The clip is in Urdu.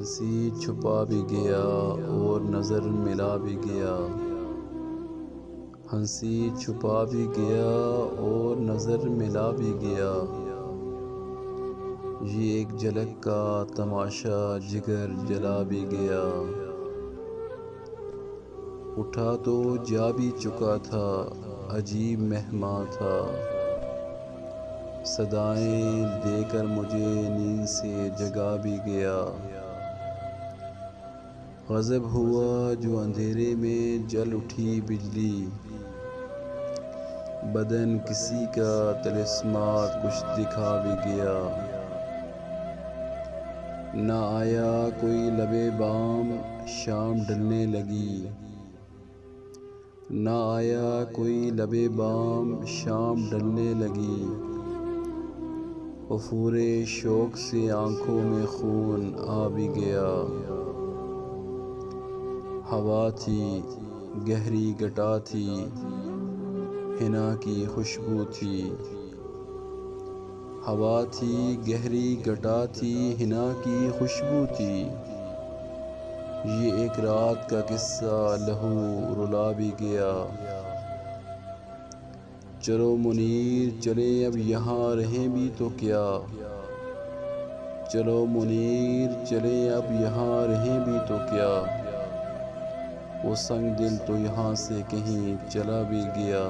ہنسی چھپا بھی گیا اور نظر ملا بھی گیا، ہنسی چھپا بھی گیا اور نظر ملا بھی گیا، یہ ایک جھلک کا تماشا جگر جلا بھی گیا، اٹھا تو جا بھی چکا تھا عجیب مہماں تھا، صدائیں دے کر مجھے نیند سے جگا بھی گیا، غضب ہوا جو اندھیرے میں جل اٹھی بجلی، بدن کسی کا طلسمات کچھ دکھا بھی گیا، نہ آیا کوئی لبِ بام شام ڈھلنے لگی، نہ آیا کوئی لبِ بام شام ڈھلنے لگی، عفورِ شوق سے آنکھوں میں خون آ بھی گیا، ہوا تھی گہری گھٹا تھی حنا کی خوشبو تھی، ہوا تھی گہری گھٹا تھی حنا کی خوشبو تھی، یہ ایک رات کا قصہ لہو رلا بھی گیا، چلو منیر چلیں اب یہاں رہیں بھی تو کیا، چلو منیر چلیں اب یہاں رہیں بھی تو کیا، وہ سنگ دل تو یہاں سے کہیں چلا بھی گیا۔